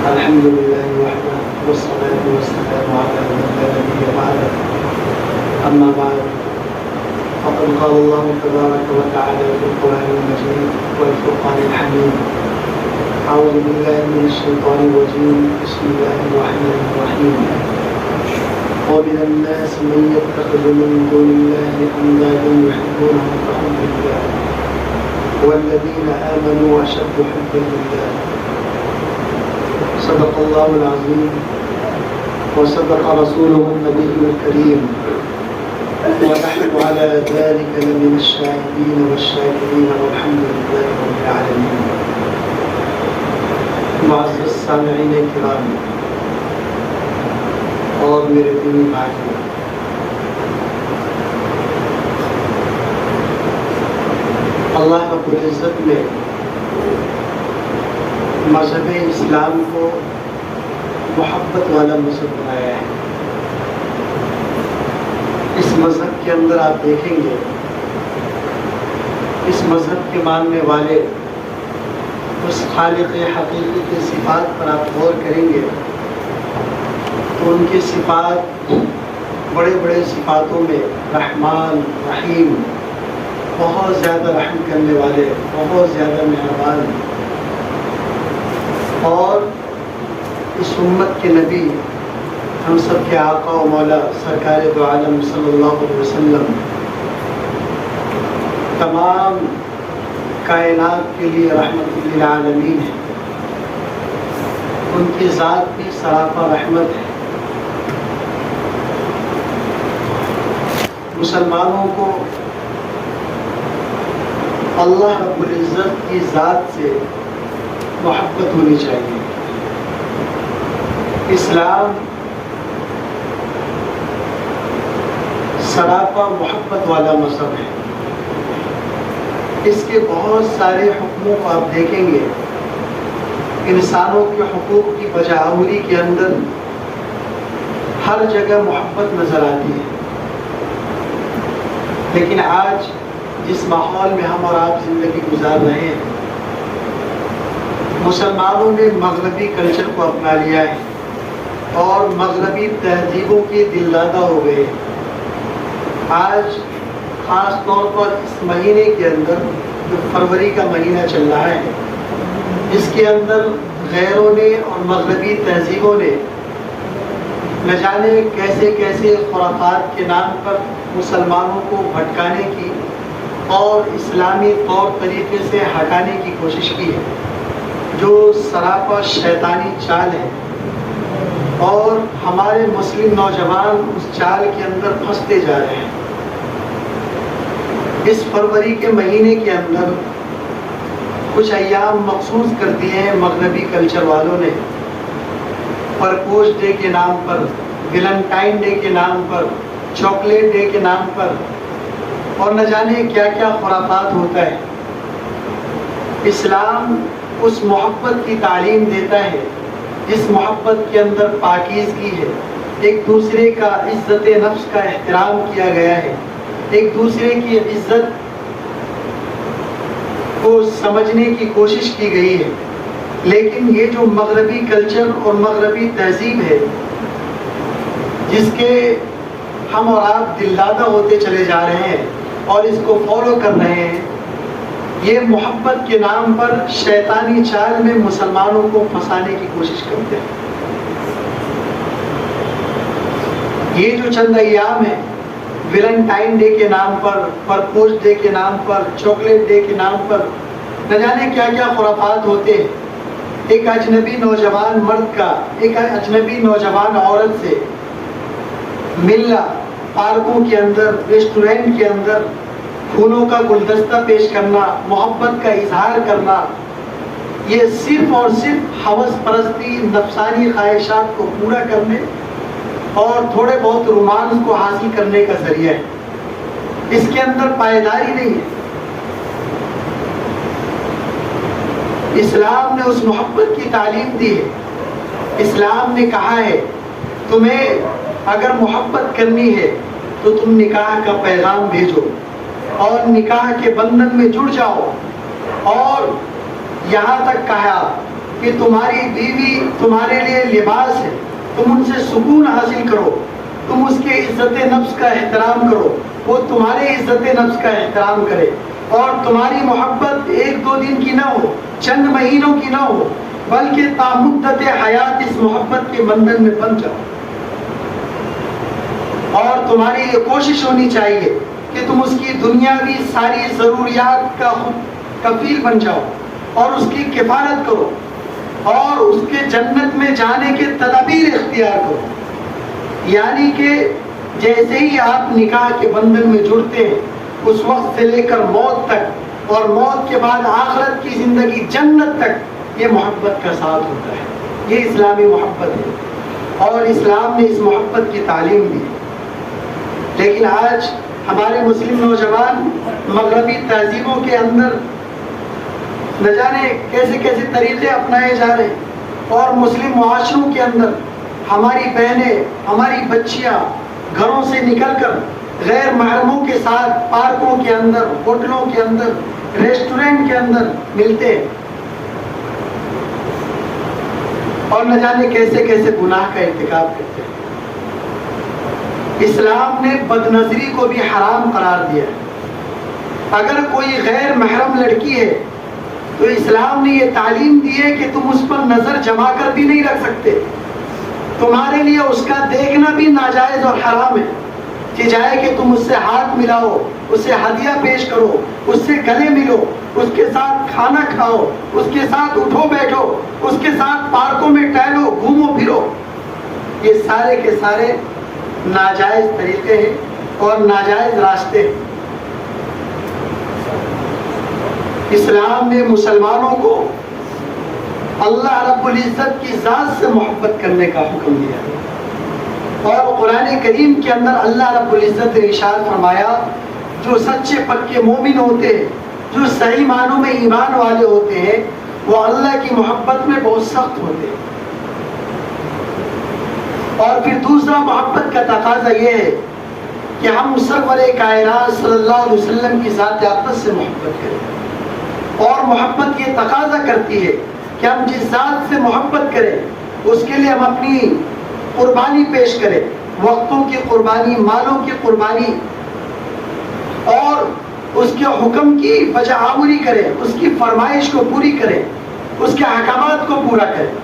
الحمد لله وحده والصلاة والسلام على من لا نبي بعده. أما بعد فقد قال الله تبارك وتعالى في القرآن المجيد والفرقان الحميد: أعوذ بالله من الشيطان الرجيم، بسم الله الرحمن الرحيم. ومن الناس من يتخذ من دون الله أندادا يحبونهم كحب الله والذين آمنوا أشد حبا لله. صدق الله العظيم وصدق رسوله النبي الكريم، ونحن على ذلك لمن الشاهدين والشاكرين والحمد لله رب العالمين. معزز سامعین کرام اور میرے دینی بھائیوں، اللہ رب العزت نے مذہب اسلام کو محبت والا مذہب بنایا ہے۔ اس مذہب کے اندر آپ دیکھیں گے، اس مذہب کے ماننے والے اس خالق حقیقی کی صفات پر آپ غور کریں گے تو ان کی صفات بڑے بڑے صفاتوں میں رحمان، رحیم، بہت زیادہ رحم کرنے والے، بہت زیادہ مہربان، اور اس امت کے نبی، ہم سب کے آقا و مولا سرکار دو عالم صلی اللہ علیہ وسلم تمام کائنات کے لیے رحمت للعالمین ہے۔ ان کی ذات بھی سراپا رحمت ہے۔ مسلمانوں کو اللہ رب العزت کی ذات سے محبت ہونی چاہیے۔ اسلام سراپا محبت والا مذہب ہے۔ اس کے بہت سارے حکموں کو آپ دیکھیں گے، انسانوں کے حقوق کی بجاوری کے اندر ہر جگہ محبت نظر آتی ہے۔ لیکن آج جس ماحول میں ہم اور آپ زندگی گزار رہے ہیں، مسلمانوں نے مغربی کلچر کو اپنا لیا ہے اور مغربی تہذیبوں کے دل دادہ ہو گئے۔ آج خاص طور پر اس مہینے کے اندر جو فروری کا مہینہ چل رہا ہے، اس کے اندر غیروں نے اور مغربی تہذیبوں نے نہ جانے کیسے کیسے خرافات کے نام پر مسلمانوں کو بھٹکانے کی اور اسلامی طور طریقے سے ہٹانے کی کوشش کی ہے، جو سراپا شیطانی چال ہے، اور ہمارے مسلم نوجوان اس چال کے اندر پھنستے جا رہے ہیں۔ اس فروری کے مہینے کے اندر کچھ ایام مخصوص کر دیے ہیں مغربی کلچر والوں نے، پرپوز ڈے کے نام پر، ویلنٹائن ڈے کے نام پر، چاکلیٹ ڈے کے نام پر، اور نہ جانے کیا کیا خرافات ہوتا ہے۔ اسلام اس محبت کی تعلیم دیتا ہے جس محبت کے اندر پاکیزگی ہے، ایک دوسرے کا عزت نفس کا احترام کیا گیا ہے، ایک دوسرے کی عزت کو سمجھنے کی کوشش کی گئی ہے۔ لیکن یہ جو مغربی کلچر اور مغربی تہذیب ہے، جس کے ہم اور آپ دل دادہ ہوتے چلے جا رہے ہیں اور اس کو فالو کر رہے ہیں، یہ محبت کے نام پر شیطانی چال میں مسلمانوں کو پھنسانے کی کوشش کرتے ہیں۔ یہ جو چند ایام ہیں، ویلنٹائن ڈے کے نام پر، پرپوز ڈے کے نام پر، چاکلیٹ ڈے کے نام پر، نہ جانے کیا کیا خرافات ہوتے ہیں۔ ایک اجنبی نوجوان مرد کا ایک اجنبی نوجوان عورت سے ملنا، پارکوں کے اندر، ریسٹورنٹ کے اندر پھولوں کا گلدستہ پیش کرنا، محبت کا اظہار کرنا، یہ صرف اور صرف ہوس پرستی، نفسانی خواہشات کو پورا کرنے اور تھوڑے بہت رومانس کو حاصل کرنے کا ذریعہ ہے۔ اس کے اندر پائیداری نہیں ہے۔ اسلام نے اس محبت کی تعلیم دی ہے۔ اسلام نے کہا ہے تمہیں اگر محبت کرنی ہے تو تم نکاح کا پیغام بھیجو اور نکاح کے بندھن میں جڑ جاؤ، اور یہاں تک کہا کہ تمہاری بیوی تمہارے لیے لباس ہے، تم ان سے سکون حاصل کرو، تم اس کے عزت نفس کا احترام کرو، وہ تمہارے عزت نفس کا احترام کرے، اور تمہاری محبت ایک دو دن کی نہ ہو، چند مہینوں کی نہ ہو، بلکہ تا مدت حیات اس محبت کے بندھن میں بن جاؤ۔ اور تمہاری یہ کوشش ہونی چاہیے کہ تم اس کی دنیاوی ساری ضروریات کا خود کفیل بن جاؤ اور اس کی کفالت کرو، اور اس کے جنت میں جانے کے تدابیر اختیار کرو۔ یعنی کہ جیسے ہی آپ نکاح کے بندھن میں جڑتے ہیں، اس وقت سے لے کر موت تک، اور موت کے بعد آخرت کی زندگی جنت تک، یہ محبت کا ساتھ ہوتا ہے۔ یہ اسلامی محبت ہے، اور اسلام نے اس محبت کی تعلیم دی۔ لیکن آج ہمارے مسلم نوجوان مغربی تہذیبوں کے اندر نہ جانے کیسے کیسے طریقے اپنائے جا رہے ہیں، اور مسلم معاشروں کے اندر ہماری بہنیں، ہماری بچیاں گھروں سے نکل کر غیر محرموں کے ساتھ پارکوں کے اندر، ہوٹلوں کے اندر، ریسٹورنٹ کے اندر ملتے ہیں، اور نہ جانے کیسے کیسے گناہ کا ارتکاب کرتے ہیں۔ اسلام نے بد نظری کو بھی حرام قرار دیا ہے۔ اگر کوئی غیر محرم لڑکی ہے تو اسلام نے یہ تعلیم دی ہے کہ تم اس پر نظر جما کر بھی نہیں رکھ سکتے، تمہارے لیے اس کا دیکھنا بھی ناجائز اور حرام ہے، کہ جائے کہ تم اس سے ہاتھ ملاؤ، اس سے ہدیہ پیش کرو، اس سے گلے ملو، اس کے ساتھ کھانا کھاؤ، اس کے ساتھ اٹھو بیٹھو، اس کے ساتھ پارکوں میں ٹہلو، گھومو پھرو۔ یہ سارے کے سارے ناجائز طریقے ہیں اور ناجائز راستے ہیں۔ اسلام نے مسلمانوں کو اللہ رب العزت کی ذات سے محبت کرنے کا حکم دیا، اور قرآن کریم کے اندر اللہ رب العزت نے ارشاد فرمایا، جو سچے پکے مومن ہوتے ہیں، جو صحیح معنوں میں ایمان والے ہوتے ہیں، وہ اللہ کی محبت میں بہت سخت ہوتے ہیں۔ اور پھر دوسرا محبت کا تقاضا یہ ہے کہ ہم سرور کائنات صلی اللہ علیہ وسلم کی ذات اقدس سے محبت کریں، اور محبت یہ تقاضا کرتی ہے کہ ہم جس ذات سے محبت کریں اس کے لیے ہم اپنی قربانی پیش کریں، وقتوں کی قربانی، مالوں کی قربانی، اور اس کے حکم کی بجا آوری کریں، اس کی فرمائش کو پوری کریں، اس کے احکامات کو پورا کریں۔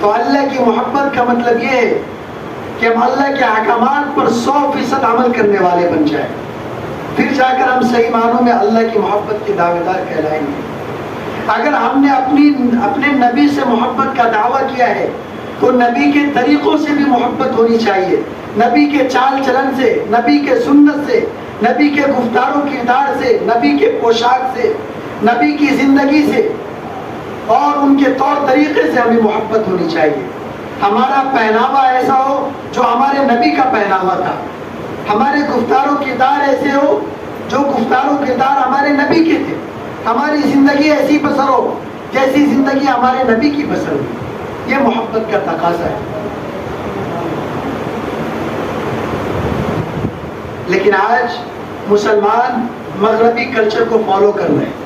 تو اللہ کی محبت کا مطلب یہ ہے کہ ہم اللہ کے احکامات پر 100% عمل کرنے والے بن جائیں، پھر جا کر ہم صحیح معنوں میں اللہ کی محبت کے دعوے دار کہلائیں گے۔ اگر ہم نے اپنے نبی سے محبت کا دعویٰ کیا ہے تو نبی کے طریقوں سے بھی محبت ہونی چاہیے، نبی کے چال چلن سے، نبی کے سنت سے، نبی کے گفتار و کردار سے، نبی کے پوشاک سے، نبی کی زندگی سے اور ان کے طور طریقے سے ہمیں محبت ہونی چاہیے۔ ہمارا پہناوا ایسا ہو جو ہمارے نبی کا پہناوا تھا، ہمارے گفتار و کردار ایسے ہو جو گفتار و کردار ہمارے نبی کے تھے، ہماری زندگی ایسی بسر ہو جیسی زندگی ہمارے نبی کی بسر ہوئی۔ یہ محبت کا تقاضا ہے۔ لیکن آج مسلمان مغربی کلچر کو فالو کر رہے ہیں۔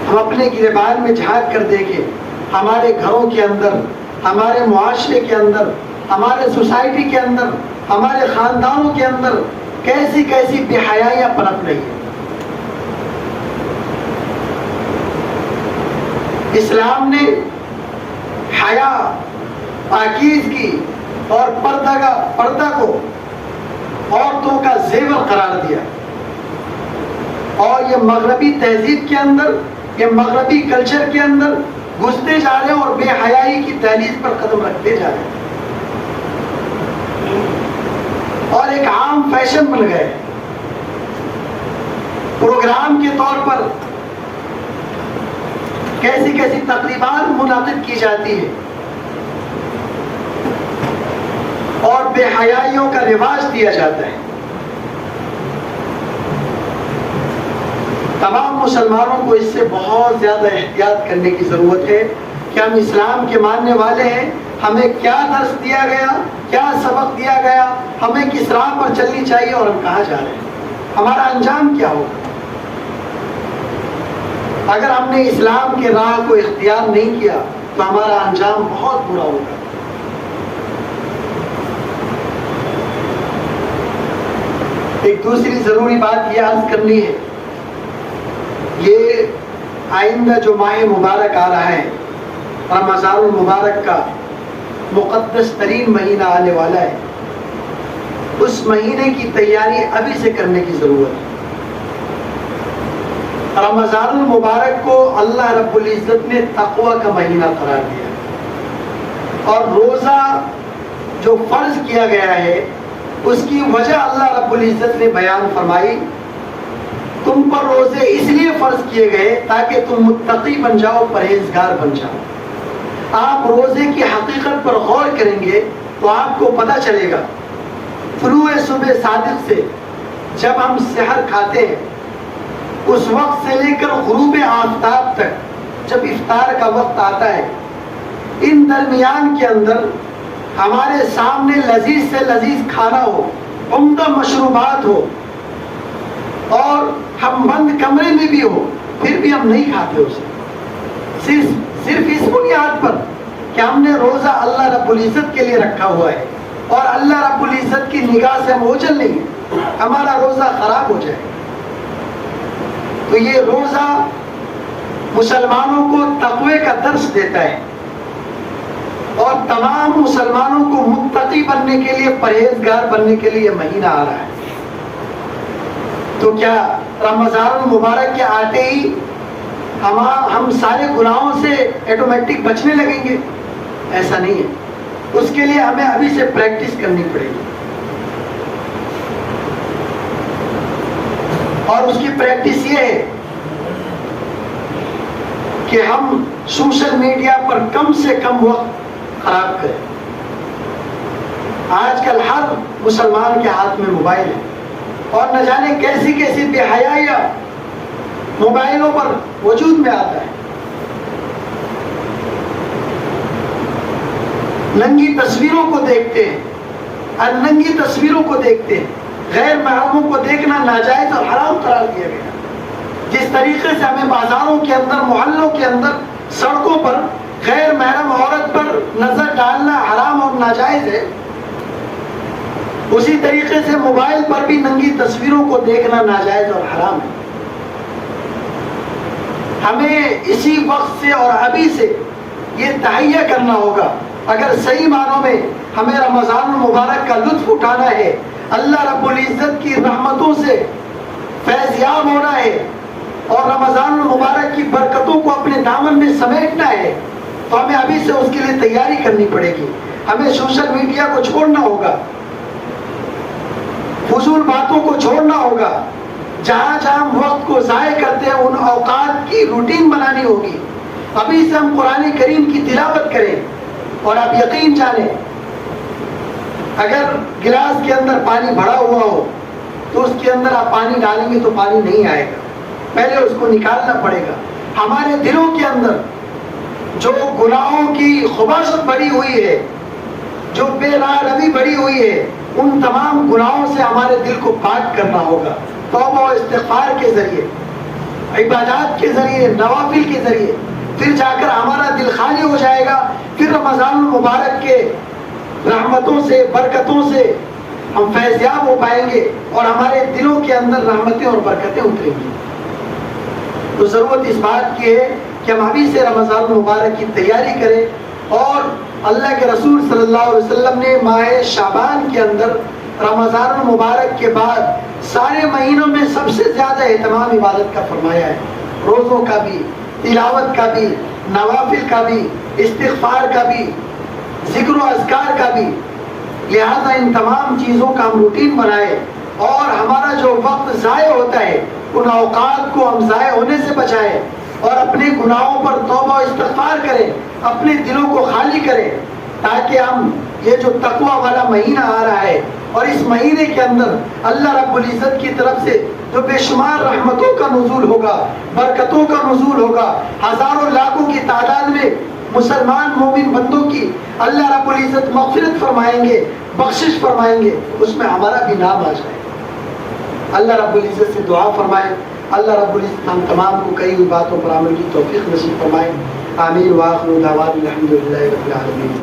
ہم اپنے گریبان میں جھانک کر دیکھیں، ہمارے گھروں کے اندر، ہمارے معاشرے کے اندر، ہمارے سوسائٹی کے اندر، ہمارے خاندانوں کے اندر کیسی کیسی بے حیائیاں پنپ رہی ہیں۔ اسلام نے حیا، پاکیزگی اور پردہ کو عورتوں کا زیور قرار دیا، اور یہ مغربی تہذیب کے اندر، یہ مغربی کلچر کے اندر گھستے جا رہے ہیں اور بے حیائی کی دہلیز پر قدم رکھتے جا رہے ہیں، اور ایک عام فیشن بن گئے۔ پروگرام کے طور پر کیسی کیسی تقریبات منعقد کی جاتی ہے اور بے حیائیوں کا رواج دیا جاتا ہے۔ تمام مسلمانوں کو اس سے بہت زیادہ احتیاط کرنے کی ضرورت ہے کہ ہم اسلام کے ماننے والے ہیں، ہمیں کیا درس دیا گیا، کیا سبق دیا گیا، ہمیں کس راہ پر چلنی چاہیے اور ہم کہاں جا رہے ہیں، ہمارا انجام کیا ہوگا۔ اگر ہم نے اسلام کے راہ کو اختیار نہیں کیا تو ہمارا انجام بہت برا ہوگا۔ ایک دوسری ضروری بات یہ عرض کرنی ہے، یہ آئندہ جو ماہ مبارک آ رہا ہے، رمضان المبارک کا مقدس ترین مہینہ آنے والا ہے، اس مہینے کی تیاری ابھی سے کرنے کی ضرورت ہے۔ رمضان المبارک کو اللہ رب العزت نے تقوی کا مہینہ قرار دیا، اور روزہ جو فرض کیا گیا ہے اس کی وجہ اللہ رب العزت نے بیان فرمائی۔ تم پر روزے اس لیے فرض کیے گئے تاکہ تم متقی بن جاؤ، پرہیزگار بن جاؤ۔ آپ روزے کی حقیقت پر غور کریں گے تو آپ کو پتہ چلے گا، طلوع صبح صادق سے جب ہم سحر کھاتے ہیں اس وقت سے لے کر غروب آفتاب تک جب افطار کا وقت آتا ہے، ان درمیان کے اندر ہمارے سامنے لذیذ سے لذیذ کھانا ہو، عمدہ مشروبات ہو، اور ہم بند کمرے میں بھی ہو، پھر بھی ہم نہیں کھاتے اسے، صرف اس بنیاد پر کہ ہم نے روزہ اللہ رب العزت کے لیے رکھا ہوا ہے، اور اللہ رب العزت کی نگاہ سے ہم اوجھل نہیں ہیں، ہمارا روزہ خراب ہو جائے۔ تو یہ روزہ مسلمانوں کو تقوی کا درس دیتا ہے، اور تمام مسلمانوں کو متقی بننے کے لیے، پرہیزگار بننے کے لیے یہ مہینہ آ رہا ہے۔ تو کیا رمضان المبارک کے آتے ہی ہم سارے گناہوں سے ایٹومیٹک بچنے لگیں گے؟ ایسا نہیں ہے، اس کے لیے ہمیں ابھی سے پریکٹس کرنی پڑے گی، اور اس کی پریکٹس یہ ہے کہ ہم سوشل میڈیا پر کم سے کم وقت خراب کریں۔ آج کل ہر مسلمان کے ہاتھ میں موبائل ہے، اور نہ جانے کیسی کیسی بے حیائیاں موبائلوں پر وجود میں آتا ہے۔ ننگی تصویروں کو دیکھتے ہیں، اور ننگی تصویروں کو دیکھتے ہیں، غیر محرموں کو دیکھنا ناجائز اور حرام قرار دیا گیا۔ جس طریقے سے ہمیں بازاروں کے اندر، محلوں کے اندر، سڑکوں پر غیر محرم عورت پر نظر ڈالنا حرام اور ناجائز ہے، اسی طریقے سے موبائل پر بھی ننگی تصویروں کو دیکھنا ناجائز اور حرام ہے۔ ہمیں اسی وقت سے اور ابھی سے یہ تہیہ کرنا ہوگا، اگر صحیح معنوں میں ہمیں رمضان المبارک کا لطف اٹھانا ہے، اللہ رب العزت کی رحمتوں سے فیض یاب ہونا ہے، اور رمضان المبارک کی برکتوں کو اپنے دامن میں سمیٹنا ہے، تو ہمیں ابھی سے اس کے لیے تیاری کرنی پڑے گی۔ ہمیں سوشل میڈیا کو چھوڑنا ہوگا، فضول باتوں کو چھوڑنا ہوگا، جہاں جہاں ہم وقت کو ضائع کرتے ہیں ان اوقات کی روٹین بنانی ہوگی۔ ابھی سے ہم قرآن کریم کی تلاوت کریں، اور آپ یقین جانیں اگر گلاس کے اندر پانی بھرا ہوا ہو تو اس کے اندر آپ پانی ڈالیں گے تو پانی نہیں آئے گا، پہلے اس کو نکالنا پڑے گا۔ ہمارے دلوں کے اندر جو گناہوں کی خباثت بڑی ہوئی ہے، جو بے راہ روی بڑی ہوئی ہے، ان تمام گناہوں سے ہمارے دل کو پاک کرنا ہوگا، توبہ و استغفار کے ذریعے، عبادات کے ذریعے، نوافل کے ذریعے، پھر جا کر ہمارا دل خالی ہو جائے گا۔ پھر رمضان المبارک کے رحمتوں سے، برکتوں سے ہم فیضیاب ہو پائیں گے، اور ہمارے دلوں کے اندر رحمتیں اور برکتیں اتریں گی۔ تو ضرورت اس بات کی ہے کہ ہم ابھی سے رمضان المبارک کی تیاری کریں، اور اللہ کے رسول صلی اللہ علیہ وسلم نے ماہ شعبان کے اندر رمضان المبارک کے بعد سارے مہینوں میں سب سے زیادہ اہتمام عبادت کا فرمایا ہے، روزوں کا بھی، تلاوت کا بھی، نوافل کا بھی، استغفار کا بھی، ذکر و اذکار کا بھی۔ لہذا ان تمام چیزوں کا ہم روٹین بنائیں، اور ہمارا جو وقت ضائع ہوتا ہے ان اوقات کو ہم ضائع ہونے سے بچائیں، اور اپنے گناہوں پر توبہ و استغفار کریں، اپنے دلوں کو خالی کریں، تاکہ ہم یہ جو تقوی والا مہینہ آ رہا ہے، اور اس مہینے کے اندر اللہ رب العزت کی طرف سے جو بے شمار رحمتوں کا نزول ہوگا، برکتوں کا نزول ہوگا، ہزاروں لاکھوں کی تعداد میں مسلمان مومن بندوں کی اللہ رب العزت مغفرت فرمائیں گے، بخشش فرمائیں گے، اس میں ہمارا بھی نام آ جائے۔ اللہ رب العزت سے دعا فرمائیں اللہ رب العزت ہم تمام کو کئی ہوئی باتوں پر عمل کی توفیق نصیب فرمائے. آمین. وآخر دعوانا الحمد للہ رب العالمین.